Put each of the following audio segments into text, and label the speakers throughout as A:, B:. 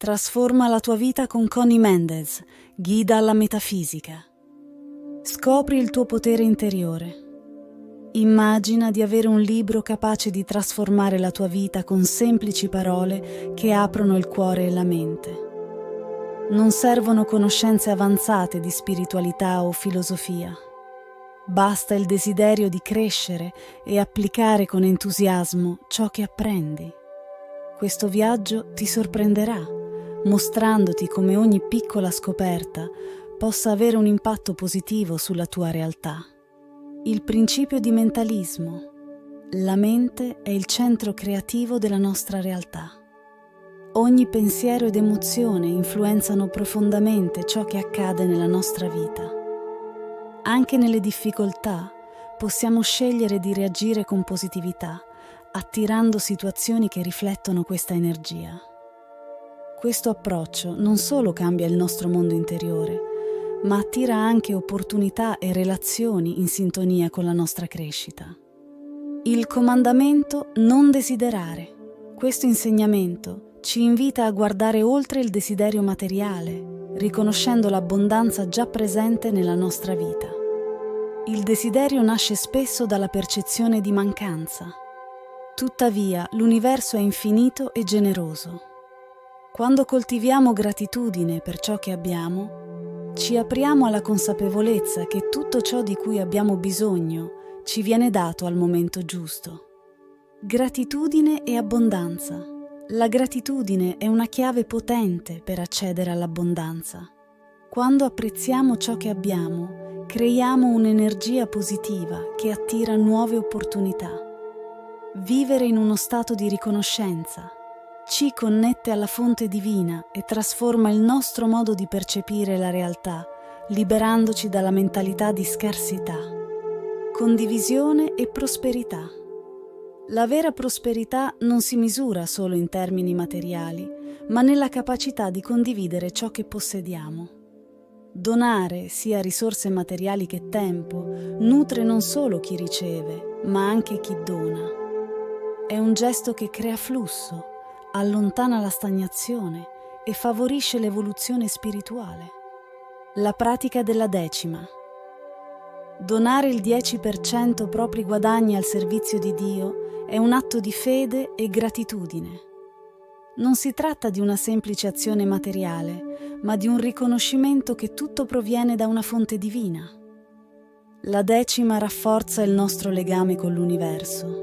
A: Trasforma la tua vita con Connie Mendez, guida alla metafisica. Scopri il tuo potere interiore. Immagina di avere un libro capace di trasformare la tua vita con semplici parole che aprono il cuore e la mente. Non servono conoscenze avanzate di spiritualità o filosofia. Basta il desiderio di crescere e applicare con entusiasmo ciò che apprendi. Questo viaggio ti sorprenderà, mostrandoti come ogni piccola scoperta possa avere un impatto positivo sulla tua realtà. Il principio di mentalismo. La mente è il centro creativo della nostra realtà. Ogni pensiero ed emozione influenzano profondamente ciò che accade nella nostra vita. Anche nelle difficoltà possiamo scegliere di reagire con positività, attirando situazioni che riflettono questa energia. Questo approccio non solo cambia il nostro mondo interiore, ma attira anche opportunità e relazioni in sintonia con la nostra crescita. Il comandamento non desiderare. Questo insegnamento ci invita a guardare oltre il desiderio materiale, riconoscendo l'abbondanza già presente nella nostra vita. Il desiderio nasce spesso dalla percezione di mancanza. Tuttavia, l'universo è infinito e generoso. Quando coltiviamo gratitudine per ciò che abbiamo, ci apriamo alla consapevolezza che tutto ciò di cui abbiamo bisogno ci viene dato al momento giusto. Gratitudine e abbondanza. La gratitudine è una chiave potente per accedere all'abbondanza. Quando apprezziamo ciò che abbiamo, creiamo un'energia positiva che attira nuove opportunità. Vivere in uno stato di riconoscenza ci connette alla fonte divina e trasforma il nostro modo di percepire la realtà, liberandoci dalla mentalità di scarsità. Condivisione e prosperità. La vera prosperità non si misura solo in termini materiali, ma nella capacità di condividere ciò che possediamo. Donare, sia risorse materiali che tempo, nutre non solo chi riceve, ma anche chi dona. È un gesto che crea flusso, allontana la stagnazione e favorisce l'evoluzione spirituale. La pratica della decima. Donare il 10% propri guadagni al servizio di Dio è un atto di fede e gratitudine. Non si tratta di una semplice azione materiale, ma di un riconoscimento che tutto proviene da una fonte divina. La decima rafforza il nostro legame con l'universo,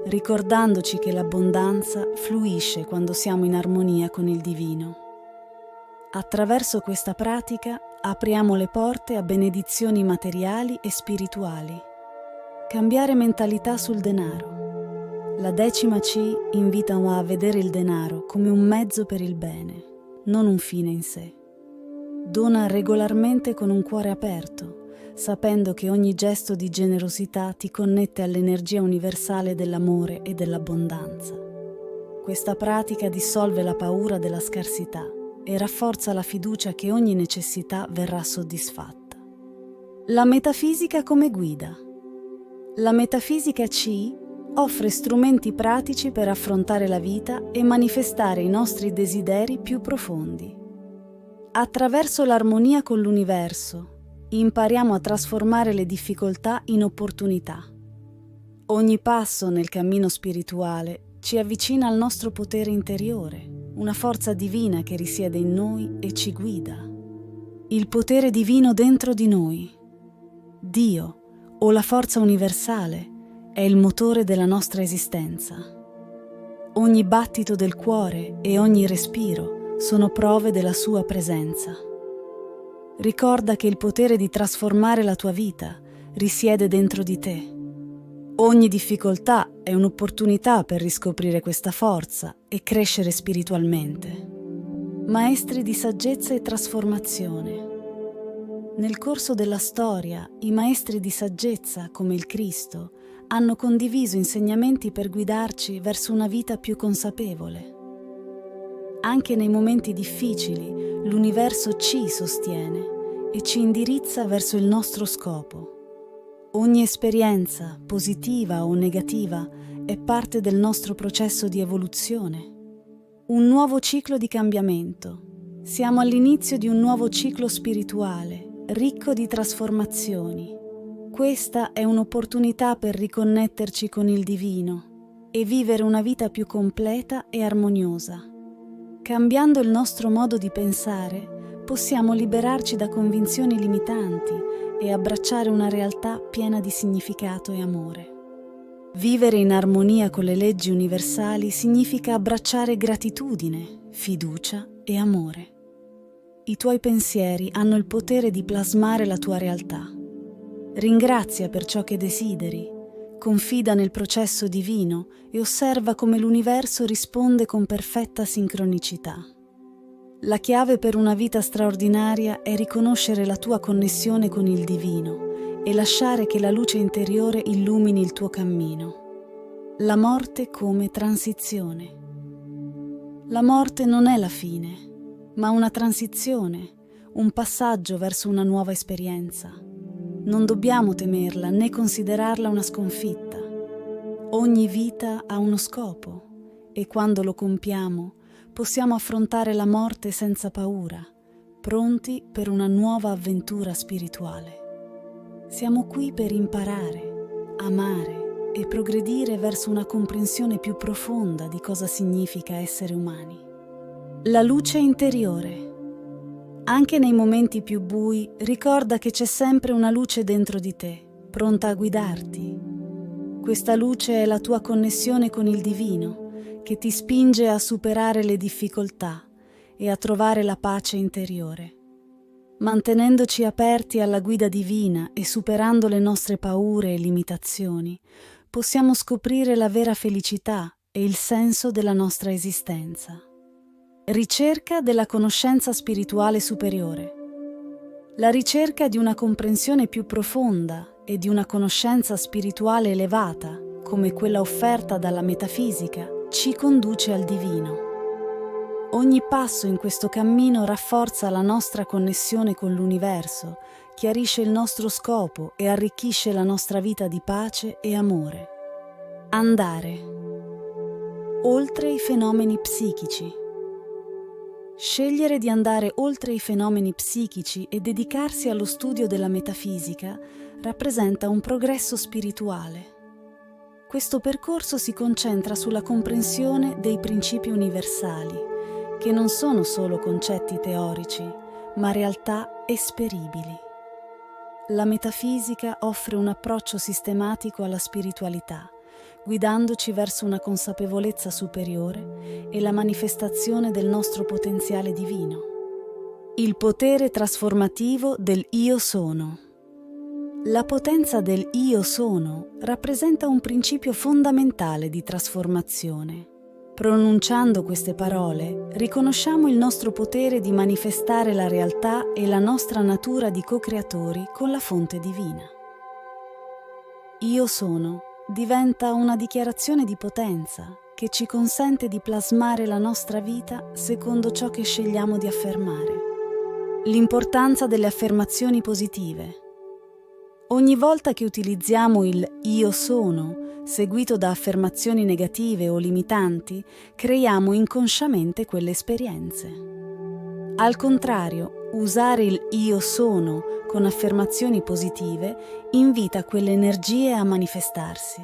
A: ricordandoci che l'abbondanza fluisce quando siamo in armonia con il divino. Attraverso questa pratica apriamo le porte a benedizioni materiali e spirituali. Cambiare mentalità sul denaro. La decima C invita a vedere il denaro come un mezzo per il bene, non un fine in sé. Dona regolarmente con un cuore aperto, sapendo che ogni gesto di generosità ti connette all'energia universale dell'amore e dell'abbondanza. Questa pratica dissolve la paura della scarsità e rafforza la fiducia che ogni necessità verrà soddisfatta. La metafisica come guida. La metafisica C offre strumenti pratici per affrontare la vita e manifestare i nostri desideri più profondi. Attraverso l'armonia con l'universo, impariamo a trasformare le difficoltà in opportunità. Ogni passo nel cammino spirituale ci avvicina al nostro potere interiore, una forza divina che risiede in noi e ci guida. Il potere divino dentro di noi, Dio o la forza universale, è il motore della nostra esistenza. Ogni battito del cuore e ogni respiro sono prove della sua presenza. Ricorda che il potere di trasformare la tua vita risiede dentro di te. Ogni difficoltà è un'opportunità per riscoprire questa forza e crescere spiritualmente. Maestri di saggezza e trasformazione. Nel corso della storia, i maestri di saggezza, come il Cristo, hanno condiviso insegnamenti per guidarci verso una vita più consapevole. Anche nei momenti difficili, l'universo ci sostiene e ci indirizza verso il nostro scopo. Ogni esperienza, positiva o negativa, è parte del nostro processo di evoluzione. un nuovo ciclo di cambiamento. Siamo all'inizio di un nuovo ciclo spirituale, ricco di trasformazioni. Questa è un'opportunità per riconnetterci con il divino e vivere una vita più completa e armoniosa. Cambiando il nostro modo di pensare, possiamo liberarci da convinzioni limitanti e abbracciare una realtà piena di significato e amore. Vivere in armonia con le leggi universali significa abbracciare gratitudine, fiducia e amore. I tuoi pensieri hanno il potere di plasmare la tua realtà. Ringrazia per ciò che desideri, confida nel processo divino e osserva come l'universo risponde con perfetta sincronicità. La chiave per una vita straordinaria è riconoscere la tua connessione con il divino e lasciare che la luce interiore illumini il tuo cammino. La morte come transizione. La morte non è la fine, ma una transizione, un passaggio verso una nuova esperienza. Non dobbiamo temerla né considerarla una sconfitta. Ogni vita ha uno scopo e quando lo compiamo possiamo affrontare la morte senza paura, pronti per una nuova avventura spirituale. Siamo qui per imparare, amare e progredire verso una comprensione più profonda di cosa significa essere umani. La luce interiore. Anche nei momenti più bui, ricorda che c'è sempre una luce dentro di te, pronta a guidarti. Questa luce è la tua connessione con il divino, che ti spinge a superare le difficoltà e a trovare la pace interiore. Mantenendoci aperti alla guida divina e superando le nostre paure e limitazioni, possiamo scoprire la vera felicità e il senso della nostra esistenza. Ricerca della conoscenza spirituale superiore. La ricerca di una comprensione più profonda e di una conoscenza spirituale elevata, come quella offerta dalla metafisica, ci conduce al divino. Ogni passo in questo cammino rafforza la nostra connessione con l'universo, chiarisce il nostro scopo e arricchisce la nostra vita di pace e amore. Andare oltre i fenomeni psichici. Scegliere di andare oltre i fenomeni psichici e dedicarsi allo studio della metafisica rappresenta un progresso spirituale. Questo percorso si concentra sulla comprensione dei principi universali, che non sono solo concetti teorici, ma realtà esperibili. La metafisica offre un approccio sistematico alla spiritualità, guidandoci verso una consapevolezza superiore e la manifestazione del nostro potenziale divino. Il potere trasformativo del Io Sono. La potenza del Io Sono rappresenta un principio fondamentale di trasformazione. Pronunciando queste parole, riconosciamo il nostro potere di manifestare la realtà e la nostra natura di co-creatori con la fonte divina. Io sono diventa una dichiarazione di potenza che ci consente di plasmare la nostra vita secondo ciò che scegliamo di affermare. L'importanza delle affermazioni positive. Ogni volta che utilizziamo il io sono, seguito da affermazioni negative o limitanti, creiamo inconsciamente quelle esperienze. Al contrario, usare il io sono con affermazioni positive invita quelle energie a manifestarsi.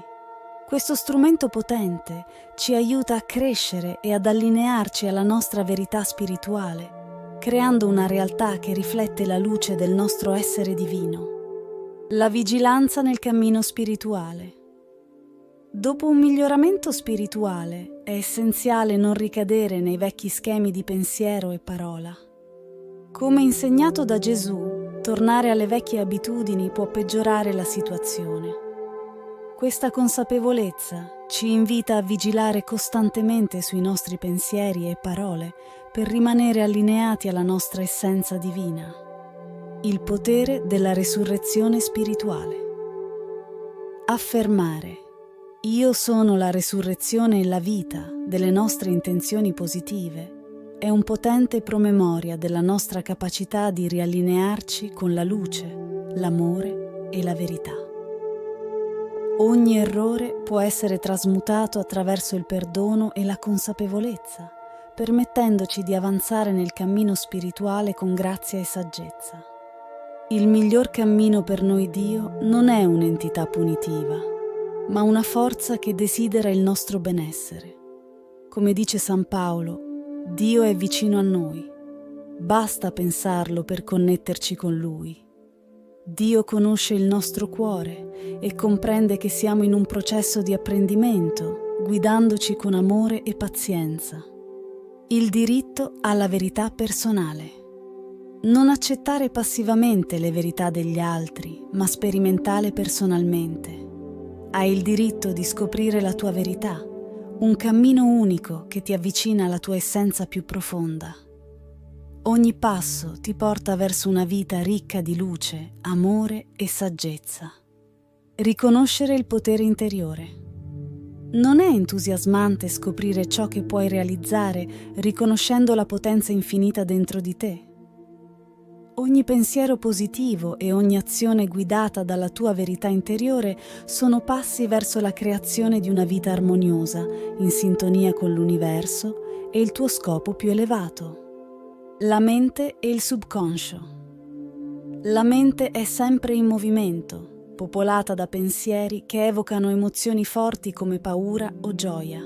A: Questo strumento potente ci aiuta a crescere e ad allinearci alla nostra verità spirituale, creando una realtà che riflette la luce del nostro essere divino. La vigilanza nel cammino spirituale. Dopo un miglioramento spirituale è essenziale non ricadere nei vecchi schemi di pensiero e parola. Come insegnato da Gesù, tornare alle vecchie abitudini può peggiorare la situazione. Questa consapevolezza ci invita a vigilare costantemente sui nostri pensieri e parole per rimanere allineati alla nostra essenza divina. Il potere della resurrezione spirituale. Affermare: io sono la resurrezione e la vita delle nostre intenzioni positive è un potente promemoria della nostra capacità di riallinearci con la luce, l'amore e la verità. Ogni errore può essere trasmutato attraverso il perdono e la consapevolezza, permettendoci di avanzare nel cammino spirituale con grazia e saggezza. Il miglior cammino per noi Dio non è un'entità punitiva, ma una forza che desidera il nostro benessere. Come dice San Paolo, Dio è vicino a noi. Basta pensarlo per connetterci con Lui. Dio conosce il nostro cuore e comprende che siamo in un processo di apprendimento, guidandoci con amore e pazienza. Il diritto alla verità personale. Non accettare passivamente le verità degli altri, ma sperimentarle personalmente. Hai il diritto di scoprire la tua verità, un cammino unico che ti avvicina alla tua essenza più profonda. Ogni passo ti porta verso una vita ricca di luce, amore e saggezza. Riconoscere il potere interiore. Non è entusiasmante scoprire ciò che puoi realizzare riconoscendo la potenza infinita dentro di te? Ogni pensiero positivo e ogni azione guidata dalla tua verità interiore sono passi verso la creazione di una vita armoniosa, in sintonia con l'universo e il tuo scopo più elevato. La mente e il subconscio. La mente è sempre in movimento, popolata da pensieri che evocano emozioni forti come paura o gioia.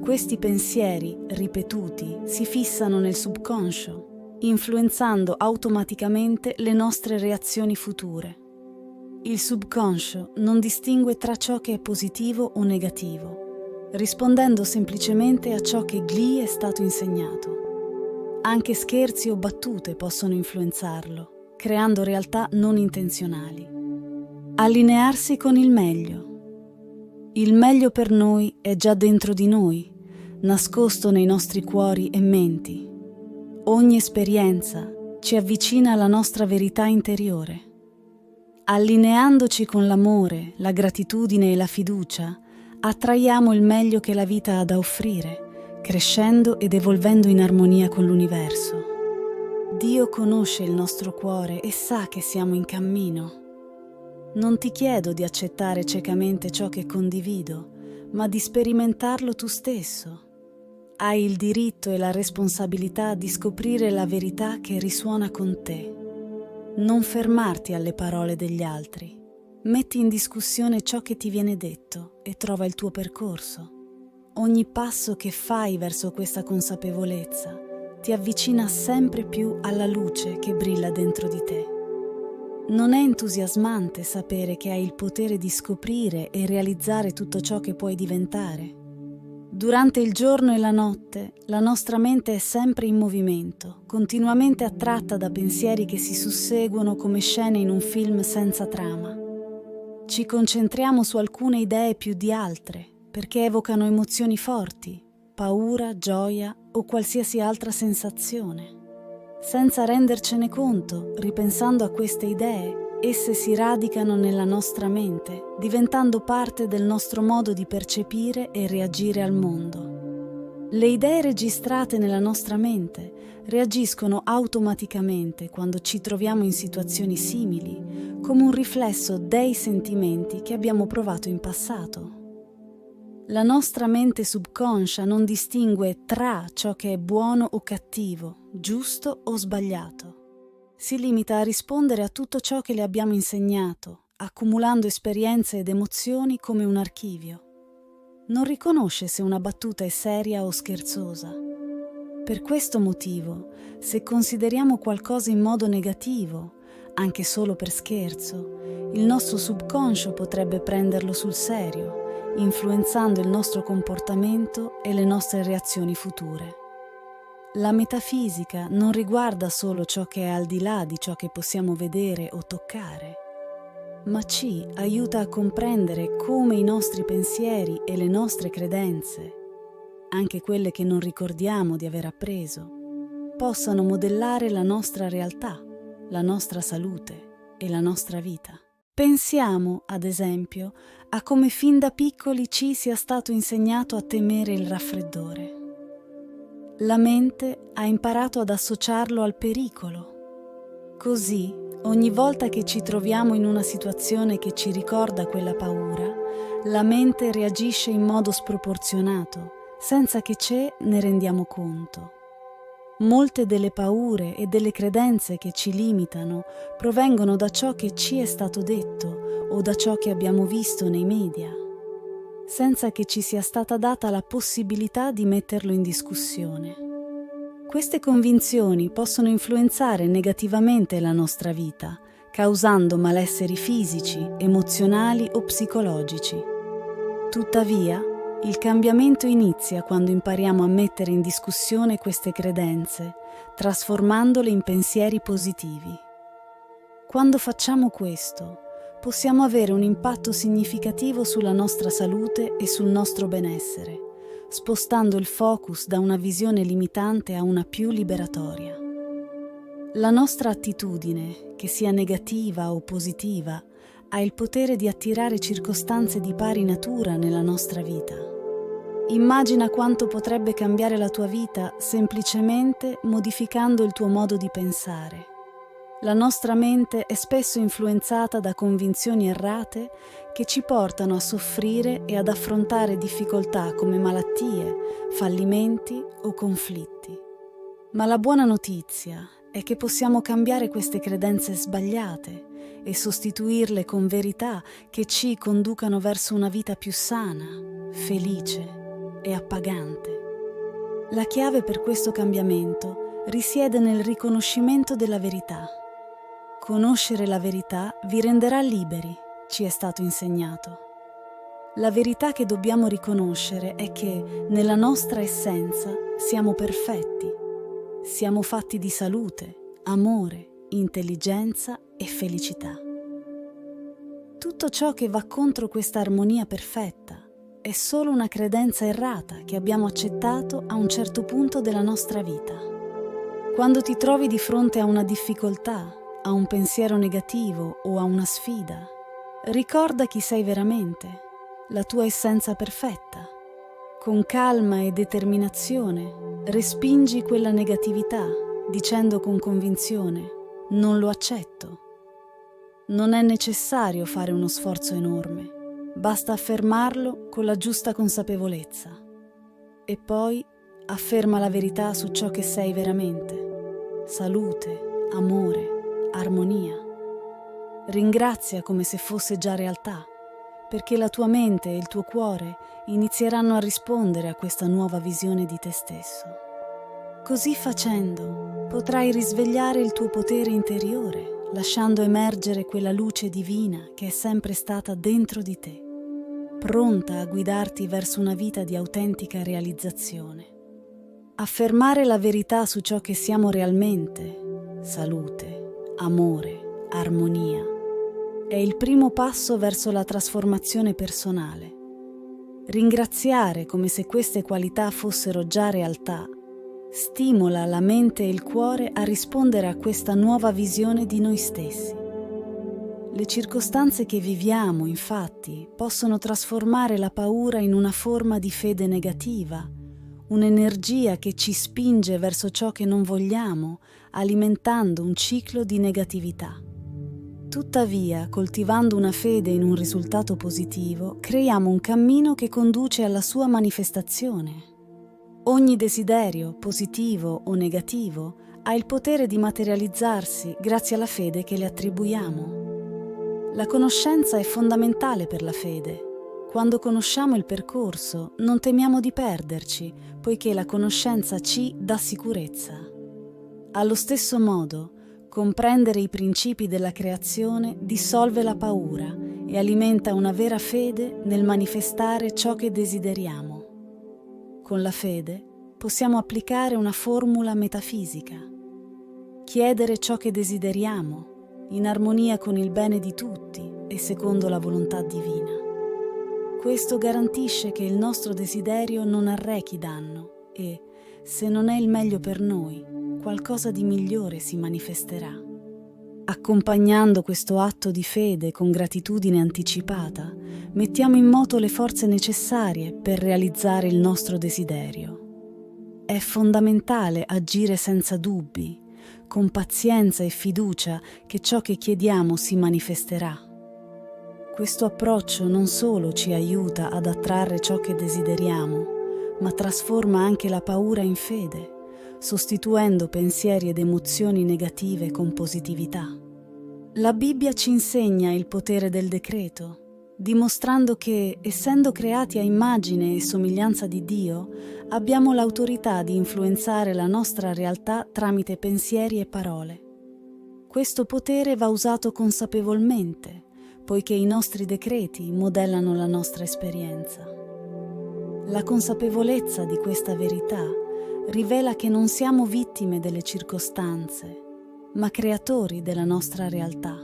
A: Questi pensieri, ripetuti, si fissano nel subconscio, influenzando automaticamente le nostre reazioni future. Il subconscio non distingue tra ciò che è positivo o negativo, rispondendo semplicemente a ciò che gli è stato insegnato. Anche scherzi o battute possono influenzarlo, creando realtà non intenzionali. Allinearsi con il meglio. Il meglio per noi è già dentro di noi, nascosto nei nostri cuori e menti. Ogni esperienza ci avvicina alla nostra verità interiore. Allineandoci con l'amore, la gratitudine e la fiducia, attraiamo il meglio che la vita ha da offrire, crescendo ed evolvendo in armonia con l'universo. Dio conosce il nostro cuore e sa che siamo in cammino. Non ti chiedo di accettare ciecamente ciò che condivido, ma di sperimentarlo tu stesso. Hai il diritto e la responsabilità di scoprire la verità che risuona con te. Non fermarti alle parole degli altri. Metti in discussione ciò che ti viene detto e trova il tuo percorso. Ogni passo che fai verso questa consapevolezza ti avvicina sempre più alla luce che brilla dentro di te. Non è entusiasmante sapere che hai il potere di scoprire e realizzare tutto ciò che puoi diventare? Durante il giorno e la notte, la nostra mente è sempre in movimento, continuamente attratta da pensieri che si susseguono come scene in un film senza trama. Ci concentriamo su alcune idee più di altre, perché evocano emozioni forti, paura, gioia o qualsiasi altra sensazione. Senza rendercene conto, ripensando a queste idee, esse si radicano nella nostra mente, diventando parte del nostro modo di percepire e reagire al mondo. Le idee registrate nella nostra mente reagiscono automaticamente quando ci troviamo in situazioni simili, come un riflesso dei sentimenti che abbiamo provato in passato. La nostra mente subconscia non distingue tra ciò che è buono o cattivo, giusto o sbagliato. Si limita a rispondere a tutto ciò che le abbiamo insegnato, accumulando esperienze ed emozioni come un archivio. Non riconosce se una battuta è seria o scherzosa. Per questo motivo, se consideriamo qualcosa in modo negativo, anche solo per scherzo, il nostro subconscio potrebbe prenderlo sul serio, influenzando il nostro comportamento e le nostre reazioni future. La metafisica non riguarda solo ciò che è al di là di ciò che possiamo vedere o toccare, ma ci aiuta a comprendere come i nostri pensieri e le nostre credenze, anche quelle che non ricordiamo di aver appreso, possano modellare la nostra realtà, la nostra salute e la nostra vita. Pensiamo, ad esempio, a come fin da piccoli ci sia stato insegnato a temere il raffreddore. La mente ha imparato ad associarlo al pericolo. Così, ogni volta che ci troviamo in una situazione che ci ricorda quella paura, la mente reagisce in modo sproporzionato, senza che ne rendiamo conto. Molte delle paure e delle credenze che ci limitano provengono da ciò che ci è stato detto o da ciò che abbiamo visto nei media, senza che ci sia stata data la possibilità di metterlo in discussione. Queste convinzioni possono influenzare negativamente la nostra vita, causando malesseri fisici, emozionali o psicologici. Tuttavia, il cambiamento inizia quando impariamo a mettere in discussione queste credenze, trasformandole in pensieri positivi. Quando facciamo questo, possiamo avere un impatto significativo sulla nostra salute e sul nostro benessere, spostando il focus da una visione limitante a una più liberatoria. La nostra attitudine, che sia negativa o positiva, ha il potere di attirare circostanze di pari natura nella nostra vita. Immagina quanto potrebbe cambiare la tua vita semplicemente modificando il tuo modo di pensare. La nostra mente è spesso influenzata da convinzioni errate che ci portano a soffrire e ad affrontare difficoltà come malattie, fallimenti o conflitti. Ma la buona notizia è che possiamo cambiare queste credenze sbagliate e sostituirle con verità che ci conducano verso una vita più sana, felice e appagante. La chiave per questo cambiamento risiede nel riconoscimento della verità. Conoscere la verità vi renderà liberi, ci è stato insegnato. La verità che dobbiamo riconoscere è che, nella nostra essenza, siamo perfetti. Siamo fatti di salute, amore, intelligenza e felicità. Tutto ciò che va contro questa armonia perfetta è solo una credenza errata che abbiamo accettato a un certo punto della nostra vita. Quando ti trovi di fronte a una difficoltà, a un pensiero negativo o a una sfida, ricorda chi sei veramente, la tua essenza perfetta. Con calma e determinazione respingi quella negatività, dicendo con convinzione: non lo accetto. Non è necessario fare uno sforzo enorme, basta affermarlo con la giusta consapevolezza. E poi afferma la verità su ciò che sei veramente: salute, amore, armonia. Ringrazia come se fosse già realtà, perché la tua mente e il tuo cuore inizieranno a rispondere a questa nuova visione di te stesso. Così facendo, potrai risvegliare il tuo potere interiore, lasciando emergere quella luce divina che è sempre stata dentro di te, pronta a guidarti verso una vita di autentica realizzazione. Affermare la verità su ciò che siamo realmente, salute, amore, armonia, è il primo passo verso la trasformazione personale. Ringraziare come se queste qualità fossero già realtà stimola la mente e il cuore a rispondere a questa nuova visione di noi stessi. Le circostanze che viviamo, infatti, possono trasformare la paura in una forma di fede negativa, un'energia che ci spinge verso ciò che non vogliamo, alimentando un ciclo di negatività. Tuttavia, coltivando una fede in un risultato positivo, creiamo un cammino che conduce alla sua manifestazione. Ogni desiderio, positivo o negativo, ha il potere di materializzarsi grazie alla fede che le attribuiamo. La conoscenza è fondamentale per la fede. Quando conosciamo il percorso, non temiamo di perderci, poiché la conoscenza ci dà sicurezza. Allo stesso modo, comprendere i principi della creazione dissolve la paura e alimenta una vera fede nel manifestare ciò che desideriamo. Con la fede possiamo applicare una formula metafisica. Chiedere ciò che desideriamo, in armonia con il bene di tutti e secondo la volontà divina. Questo garantisce che il nostro desiderio non arrechi danno e, se non è il meglio per noi, qualcosa di migliore si manifesterà. Accompagnando questo atto di fede con gratitudine anticipata, mettiamo in moto le forze necessarie per realizzare il nostro desiderio. È fondamentale agire senza dubbi, con pazienza e fiducia che ciò che chiediamo si manifesterà. Questo approccio non solo ci aiuta ad attrarre ciò che desideriamo, ma trasforma anche la paura in fede, sostituendo pensieri ed emozioni negative con positività. La Bibbia ci insegna il potere del decreto, dimostrando che, essendo creati a immagine e somiglianza di Dio, abbiamo l'autorità di influenzare la nostra realtà tramite pensieri e parole. Questo potere va usato consapevolmente, poiché i nostri decreti modellano la nostra esperienza. La consapevolezza di questa verità rivela che non siamo vittime delle circostanze, ma creatori della nostra realtà.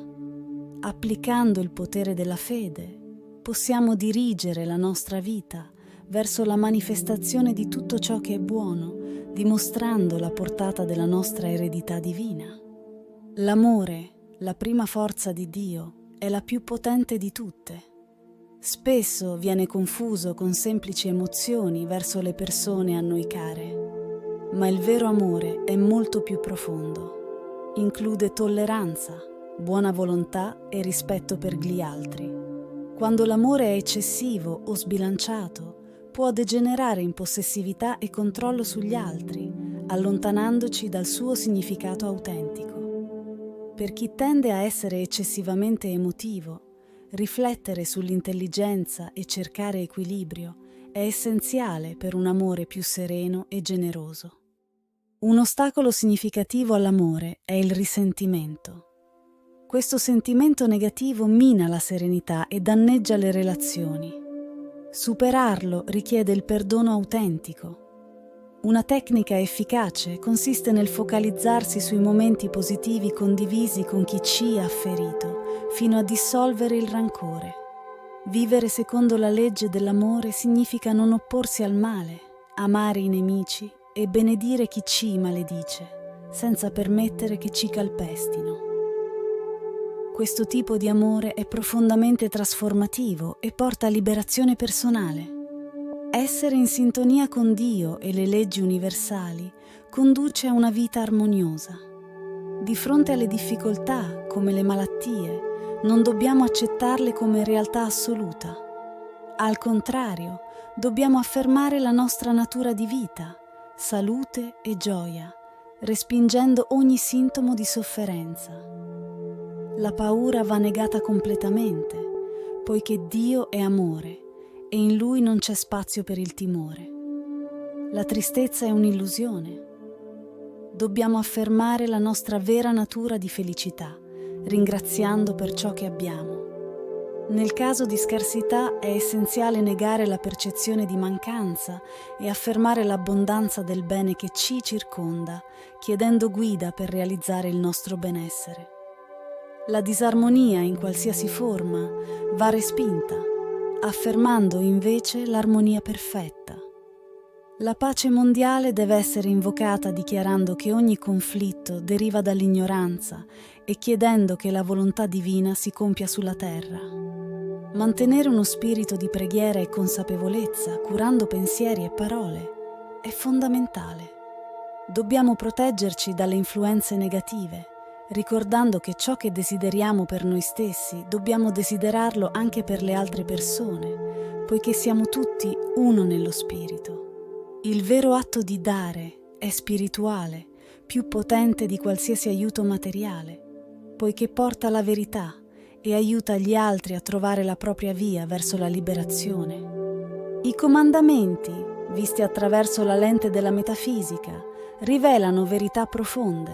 A: Applicando il potere della fede, possiamo dirigere la nostra vita verso la manifestazione di tutto ciò che è buono, dimostrando la portata della nostra eredità divina. L'amore, la prima forza di Dio, è la più potente di tutte. Spesso viene confuso con semplici emozioni verso le persone a noi care, ma il vero amore è molto più profondo. Include tolleranza, buona volontà e rispetto per gli altri. Quando l'amore è eccessivo o sbilanciato, può degenerare in possessività e controllo sugli altri, allontanandoci dal suo significato autentico. Per chi tende a essere eccessivamente emotivo, riflettere sull'intelligenza e cercare equilibrio è essenziale per un amore più sereno e generoso. Un ostacolo significativo all'amore è il risentimento. Questo sentimento negativo mina la serenità e danneggia le relazioni. Superarlo richiede il perdono autentico. Una tecnica efficace consiste nel focalizzarsi sui momenti positivi condivisi con chi ci ha ferito, fino a dissolvere il rancore. Vivere secondo la legge dell'amore significa non opporsi al male, amare i nemici e benedire chi ci maledice, senza permettere che ci calpestino. Questo tipo di amore è profondamente trasformativo e porta a liberazione personale. Essere in sintonia con Dio e le leggi universali conduce a una vita armoniosa. Di fronte alle difficoltà, come le malattie, non dobbiamo accettarle come realtà assoluta. Al contrario, dobbiamo affermare la nostra natura di vita, salute e gioia, respingendo ogni sintomo di sofferenza. La paura va negata completamente, poiché Dio è amore e in Lui non c'è spazio per il timore. La tristezza è un'illusione. Dobbiamo affermare la nostra vera natura di felicità, ringraziando per ciò che abbiamo. Nel caso di scarsità è essenziale negare la percezione di mancanza e affermare l'abbondanza del bene che ci circonda, chiedendo guida per realizzare il nostro benessere. La disarmonia in qualsiasi forma va respinta, affermando invece l'armonia perfetta. La pace mondiale deve essere invocata dichiarando che ogni conflitto deriva dall'ignoranza e chiedendo che la volontà divina si compia sulla terra. Mantenere uno spirito di preghiera e consapevolezza, curando pensieri e parole, è fondamentale. Dobbiamo proteggerci dalle influenze negative, ricordando che ciò che desideriamo per noi stessi dobbiamo desiderarlo anche per le altre persone, poiché siamo tutti uno nello spirito. Il vero atto di dare è spirituale, più potente di qualsiasi aiuto materiale, poiché porta la verità e aiuta gli altri a trovare la propria via verso la liberazione. I comandamenti, visti attraverso la lente della metafisica, rivelano verità profonde.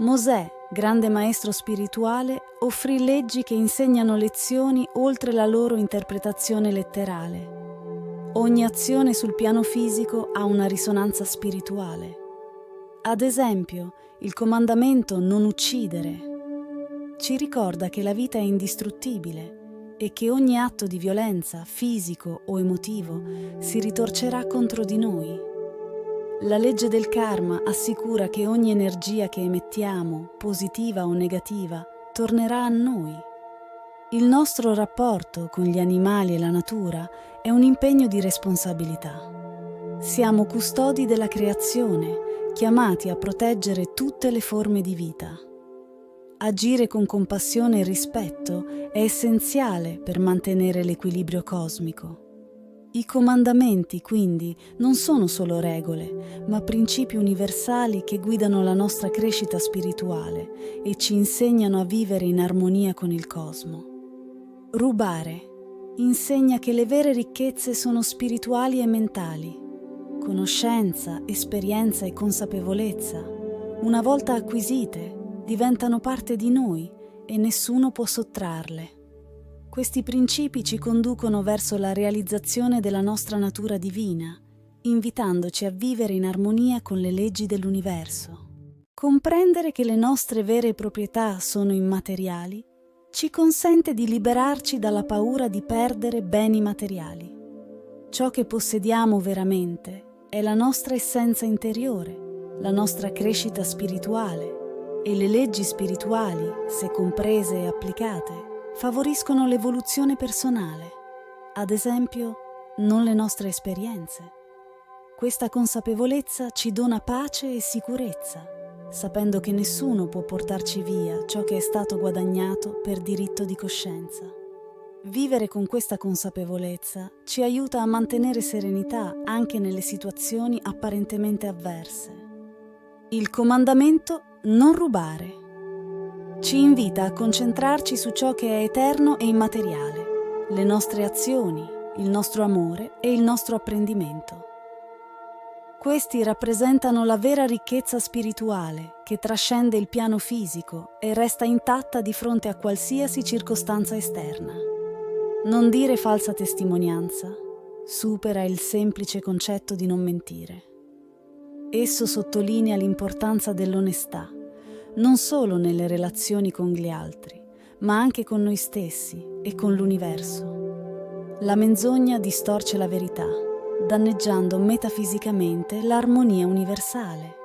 A: Mosè, grande maestro spirituale, offrì leggi che insegnano lezioni oltre la loro interpretazione letterale. Ogni azione sul piano fisico ha una risonanza spirituale. Ad esempio, il comandamento non uccidere ci ricorda che la vita è indistruttibile e che ogni atto di violenza, fisico o emotivo, si ritorcerà contro di noi. La legge del karma assicura che ogni energia che emettiamo, positiva o negativa, tornerà a noi. Il nostro rapporto con gli animali e la natura è un impegno di responsabilità. Siamo custodi della creazione, chiamati a proteggere tutte le forme di vita. Agire con compassione e rispetto è essenziale per mantenere l'equilibrio cosmico. I comandamenti, quindi, non sono solo regole, ma principi universali che guidano la nostra crescita spirituale e ci insegnano a vivere in armonia con il cosmo. Rubare insegna che le vere ricchezze sono spirituali e mentali. Conoscenza, esperienza e consapevolezza, una volta acquisite, diventano parte di noi e nessuno può sottrarle. Questi principi ci conducono verso la realizzazione della nostra natura divina, invitandoci a vivere in armonia con le leggi dell'universo. Comprendere che le nostre vere proprietà sono immateriali ci consente di liberarci dalla paura di perdere beni materiali. Ciò che possediamo veramente è la nostra essenza interiore, la nostra crescita spirituale, e le leggi spirituali, se comprese e applicate, favoriscono l'evoluzione personale, ad esempio, non le nostre esperienze. Questa consapevolezza ci dona pace e sicurezza, sapendo che nessuno può portarci via ciò che è stato guadagnato per diritto di coscienza. Vivere con questa consapevolezza ci aiuta a mantenere serenità anche nelle situazioni apparentemente avverse. Il comandamento non rubare ci invita a concentrarci su ciò che è eterno e immateriale, le nostre azioni, il nostro amore e il nostro apprendimento. Questi rappresentano la vera ricchezza spirituale che trascende il piano fisico e resta intatta di fronte a qualsiasi circostanza esterna. Non dire falsa testimonianza supera il semplice concetto di non mentire. Esso sottolinea l'importanza dell'onestà, non solo nelle relazioni con gli altri, ma anche con noi stessi e con l'universo. La menzogna distorce la verità, danneggiando metafisicamente l'armonia universale.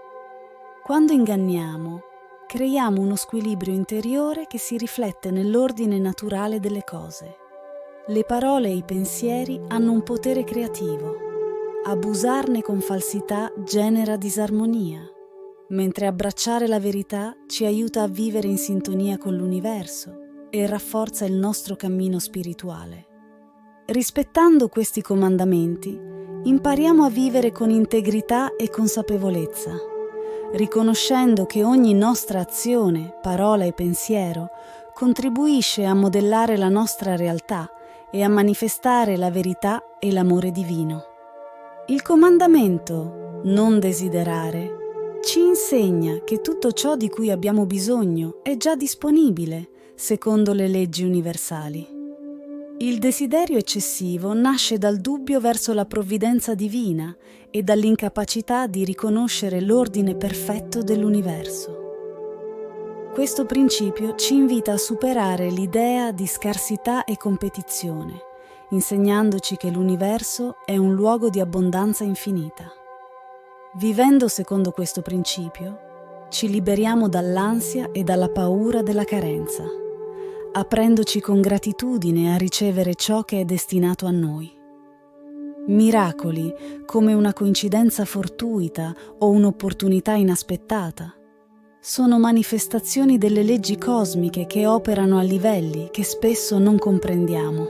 A: Quando inganniamo, creiamo uno squilibrio interiore che si riflette nell'ordine naturale delle cose. Le parole e i pensieri hanno un potere creativo. Abusarne con falsità genera disarmonia, mentre abbracciare la verità ci aiuta a vivere in sintonia con l'universo e rafforza il nostro cammino spirituale. Rispettando questi comandamenti, impariamo a vivere con integrità e consapevolezza, riconoscendo che ogni nostra azione, parola e pensiero contribuisce a modellare la nostra realtà e a manifestare la verità e l'amore divino. Il comandamento non desiderare ci insegna che tutto ciò di cui abbiamo bisogno è già disponibile, secondo le leggi universali. Il desiderio eccessivo nasce dal dubbio verso la provvidenza divina e dall'incapacità di riconoscere l'ordine perfetto dell'universo. Questo principio ci invita a superare l'idea di scarsità e competizione, insegnandoci che l'universo è un luogo di abbondanza infinita. Vivendo secondo questo principio, ci liberiamo dall'ansia e dalla paura della carenza, aprendoci con gratitudine a ricevere ciò che è destinato a noi. Miracoli, come una coincidenza fortuita o un'opportunità inaspettata, sono manifestazioni delle leggi cosmiche che operano a livelli che spesso non comprendiamo.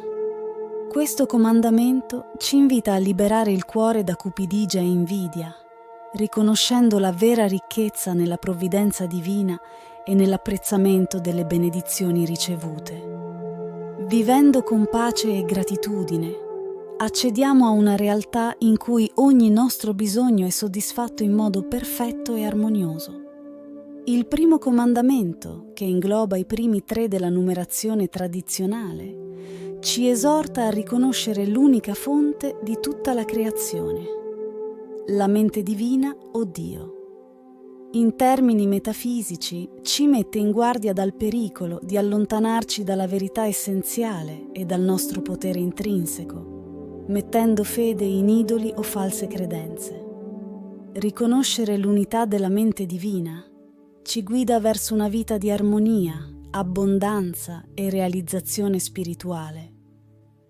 A: Questo comandamento ci invita a liberare il cuore da cupidigia e invidia, riconoscendo la vera ricchezza nella provvidenza divina e nell'apprezzamento delle benedizioni ricevute. Vivendo con pace e gratitudine, accediamo a una realtà in cui ogni nostro bisogno è soddisfatto in modo perfetto e armonioso. Il primo comandamento, che ingloba i primi 3 della numerazione tradizionale, ci esorta a riconoscere l'unica fonte di tutta la creazione, la mente divina o Dio. In termini metafisici, ci mette in guardia dal pericolo di allontanarci dalla verità essenziale e dal nostro potere intrinseco, mettendo fede in idoli o false credenze. Riconoscere l'unità della mente divina ci guida verso una vita di armonia, abbondanza e realizzazione spirituale.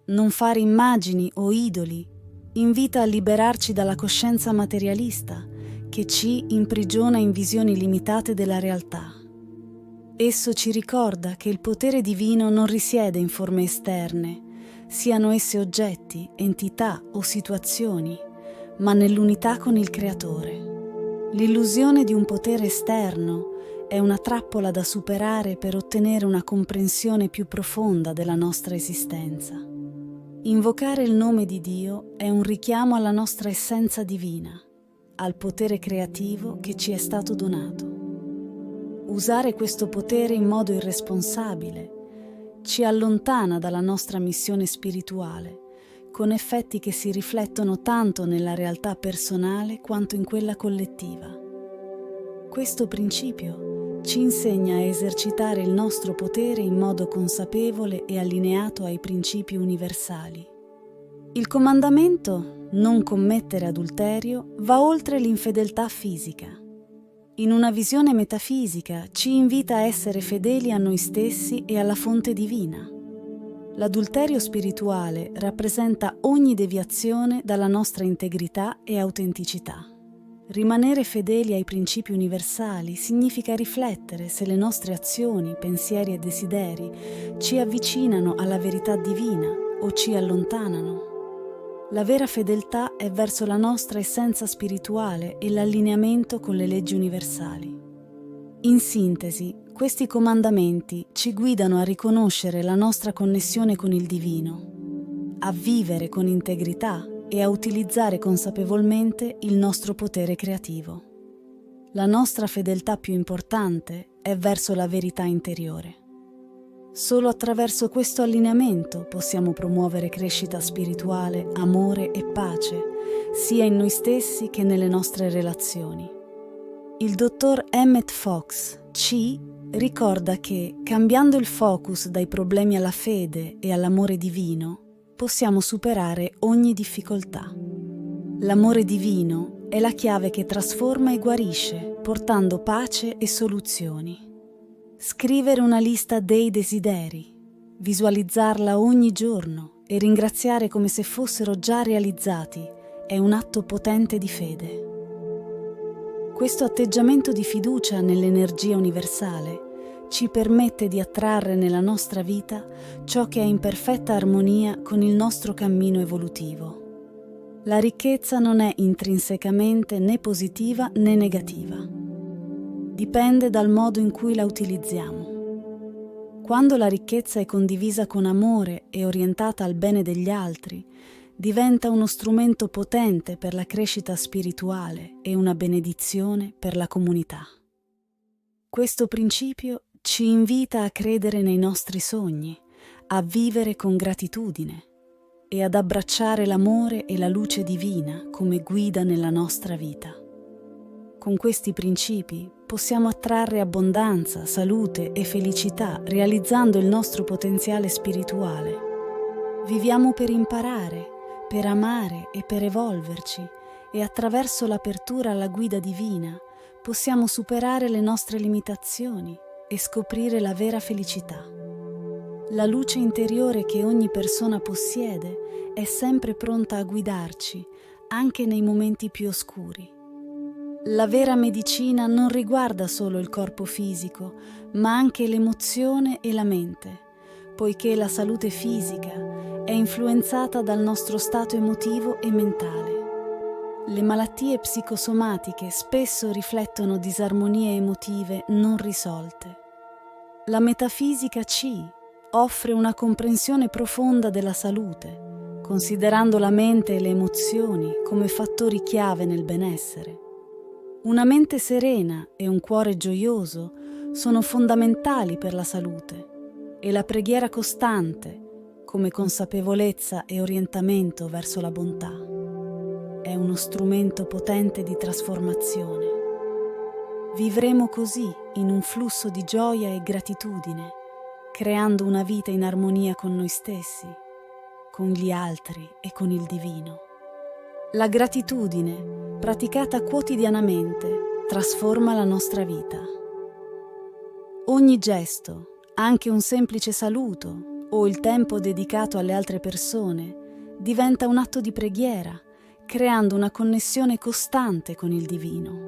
A: Non fare immagini o idoli invita a liberarci dalla coscienza materialista che ci imprigiona in visioni limitate della realtà. Esso ci ricorda che il potere divino non risiede in forme esterne, siano esse oggetti, entità o situazioni, ma nell'unità con il Creatore. L'illusione di un potere esterno è una trappola da superare per ottenere una comprensione più profonda della nostra esistenza. Invocare il nome di Dio è un richiamo alla nostra essenza divina, al potere creativo che ci è stato donato. Usare questo potere in modo irresponsabile ci allontana dalla nostra missione spirituale, con effetti che si riflettono tanto nella realtà personale quanto in quella collettiva. Questo principio ci insegna a esercitare il nostro potere in modo consapevole e allineato ai principi universali. Il comandamento "non commettere adulterio" va oltre l'infedeltà fisica. In una visione metafisica ci invita a essere fedeli a noi stessi e alla fonte divina. L'adulterio spirituale rappresenta ogni deviazione dalla nostra integrità e autenticità. Rimanere fedeli ai principi universali significa riflettere se le nostre azioni, pensieri e desideri ci avvicinano alla verità divina o ci allontanano. La vera fedeltà è verso la nostra essenza spirituale e l'allineamento con le leggi universali. In sintesi, questi comandamenti ci guidano a riconoscere la nostra connessione con il divino, a vivere con integrità e a utilizzare consapevolmente il nostro potere creativo. La nostra fedeltà più importante è verso la verità interiore. Solo attraverso questo allineamento possiamo promuovere crescita spirituale, amore e pace, sia in noi stessi che nelle nostre relazioni. Il dottor Emmett Fox ci ricorda che, cambiando il focus dai problemi alla fede e all'amore divino, possiamo superare ogni difficoltà. L'amore divino è la chiave che trasforma e guarisce, portando pace e soluzioni. Scrivere una lista dei desideri, visualizzarla ogni giorno e ringraziare come se fossero già realizzati è un atto potente di fede. Questo atteggiamento di fiducia nell'energia universale ci permette di attrarre nella nostra vita ciò che è in perfetta armonia con il nostro cammino evolutivo. La ricchezza non è intrinsecamente né positiva né negativa. Dipende dal modo in cui la utilizziamo. Quando la ricchezza è condivisa con amore e orientata al bene degli altri, diventa uno strumento potente per la crescita spirituale e una benedizione per la comunità. Questo principio ci invita a credere nei nostri sogni, a vivere con gratitudine e ad abbracciare l'amore e la luce divina come guida nella nostra vita. Con questi principi possiamo attrarre abbondanza, salute e felicità realizzando il nostro potenziale spirituale. Viviamo per imparare, per amare e per evolverci e attraverso l'apertura alla guida divina possiamo superare le nostre limitazioni e scoprire la vera felicità. La luce interiore che ogni persona possiede è sempre pronta a guidarci anche nei momenti più oscuri. La vera medicina non riguarda solo il corpo fisico, ma anche l'emozione e la mente, poiché la salute fisica è influenzata dal nostro stato emotivo e mentale. Le malattie psicosomatiche spesso riflettono disarmonie emotive non risolte. La metafisica ci offre una comprensione profonda della salute, considerando la mente e le emozioni come fattori chiave nel benessere. Una mente serena e un cuore gioioso sono fondamentali per la salute e la preghiera costante, come consapevolezza e orientamento verso la bontà, è uno strumento potente di trasformazione. Vivremo così in un flusso di gioia e gratitudine, creando una vita in armonia con noi stessi, con gli altri e con il divino. La gratitudine, praticata quotidianamente, trasforma la nostra vita. Ogni gesto, anche un semplice saluto o il tempo dedicato alle altre persone, diventa un atto di preghiera, creando una connessione costante con il divino.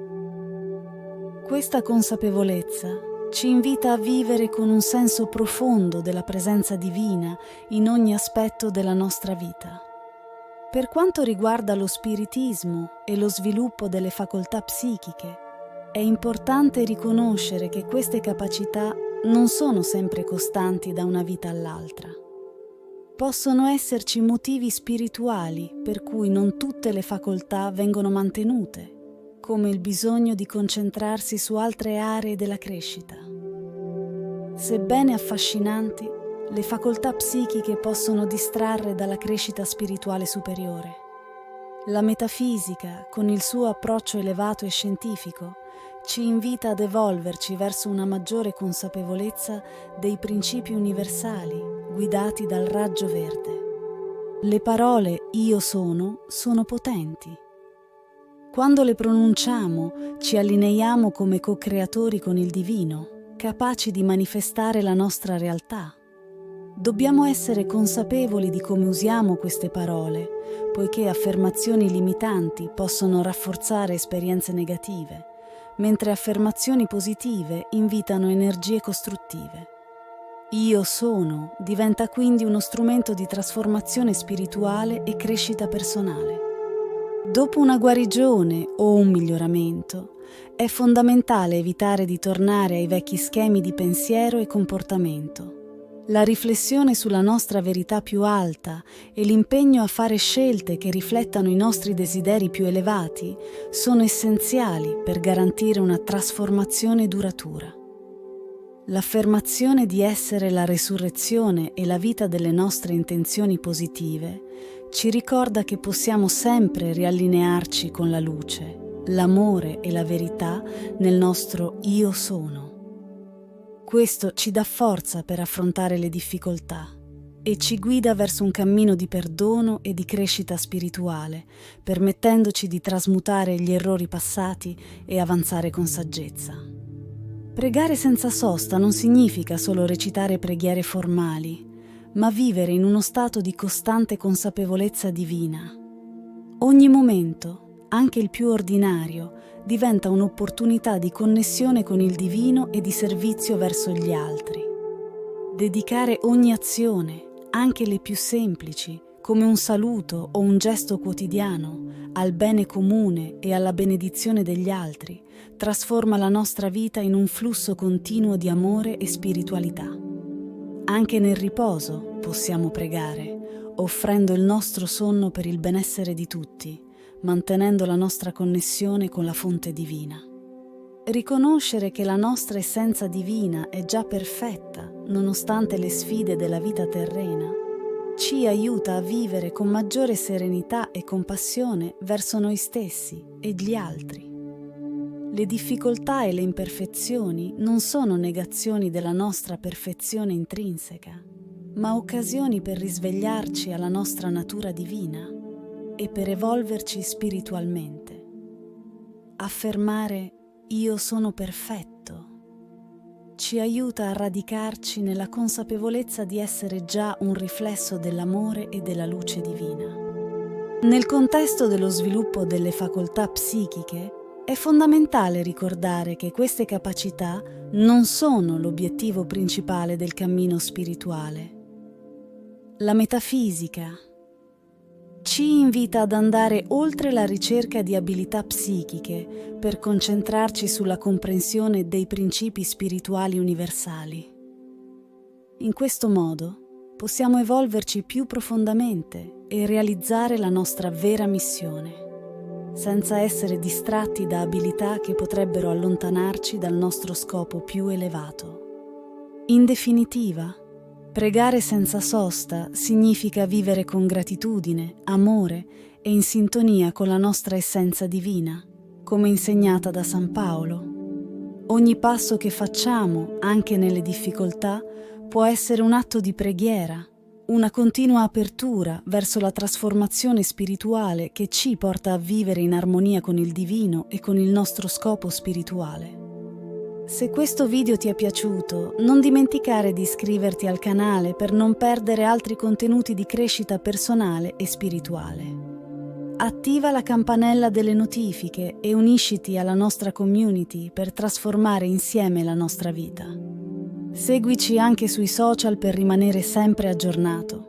A: Questa consapevolezza ci invita a vivere con un senso profondo della presenza divina in ogni aspetto della nostra vita. Per quanto riguarda lo spiritismo e lo sviluppo delle facoltà psichiche, è importante riconoscere che queste capacità non sono sempre costanti da una vita all'altra. Possono esserci motivi spirituali per cui non tutte le facoltà vengono mantenute, come il bisogno di concentrarsi su altre aree della crescita. Sebbene affascinanti, le facoltà psichiche possono distrarre dalla crescita spirituale superiore. La metafisica, con il suo approccio elevato e scientifico, ci invita ad evolverci verso una maggiore consapevolezza dei principi universali guidati dal raggio verde. Le parole "io sono" sono potenti. Quando le pronunciamo, ci allineiamo come co-creatori con il divino, capaci di manifestare la nostra realtà. Dobbiamo essere consapevoli di come usiamo queste parole, poiché affermazioni limitanti possono rafforzare esperienze negative, mentre affermazioni positive invitano energie costruttive. Io sono diventa quindi uno strumento di trasformazione spirituale e crescita personale. Dopo una guarigione o un miglioramento, è fondamentale evitare di tornare ai vecchi schemi di pensiero e comportamento. La riflessione sulla nostra verità più alta e l'impegno a fare scelte che riflettano i nostri desideri più elevati sono essenziali per garantire una trasformazione duratura. L'affermazione di essere la resurrezione e la vita delle nostre intenzioni positive ci ricorda che possiamo sempre riallinearci con la luce, l'amore e la verità nel nostro io sono. Questo ci dà forza per affrontare le difficoltà e ci guida verso un cammino di perdono e di crescita spirituale, permettendoci di trasmutare gli errori passati e avanzare con saggezza. Pregare senza sosta non significa solo recitare preghiere formali, ma vivere in uno stato di costante consapevolezza divina. Ogni momento, anche il più ordinario, diventa un'opportunità di connessione con il divino e di servizio verso gli altri. Dedicare ogni azione, anche le più semplici, come un saluto o un gesto quotidiano, al bene comune e alla benedizione degli altri, trasforma la nostra vita in un flusso continuo di amore e spiritualità. Anche nel riposo possiamo pregare, offrendo il nostro sonno per il benessere di tutti, mantenendo la nostra connessione con la fonte divina. Riconoscere che la nostra essenza divina è già perfetta, nonostante le sfide della vita terrena, ci aiuta a vivere con maggiore serenità e compassione verso noi stessi e gli altri. Le difficoltà e le imperfezioni non sono negazioni della nostra perfezione intrinseca, ma occasioni per risvegliarci alla nostra natura divina e per evolverci spiritualmente. Affermare "io sono perfetto" ci aiuta a radicarci nella consapevolezza di essere già un riflesso dell'amore e della luce divina. Nel contesto dello sviluppo delle facoltà psichiche, è fondamentale ricordare che queste capacità non sono l'obiettivo principale del cammino spirituale. La metafisica ci invita ad andare oltre la ricerca di abilità psichiche per concentrarci sulla comprensione dei principi spirituali universali. In questo modo possiamo evolverci più profondamente e realizzare la nostra vera missione, senza essere distratti da abilità che potrebbero allontanarci dal nostro scopo più elevato. In definitiva, pregare senza sosta significa vivere con gratitudine, amore e in sintonia con la nostra essenza divina, come insegnata da San Paolo. Ogni passo che facciamo, anche nelle difficoltà, può essere un atto di preghiera, una continua apertura verso la trasformazione spirituale che ci porta a vivere in armonia con il divino e con il nostro scopo spirituale. Se questo video ti è piaciuto, non dimenticare di iscriverti al canale per non perdere altri contenuti di crescita personale e spirituale. Attiva la campanella delle notifiche e unisciti alla nostra community per trasformare insieme la nostra vita. Seguici anche sui social per rimanere sempre aggiornato.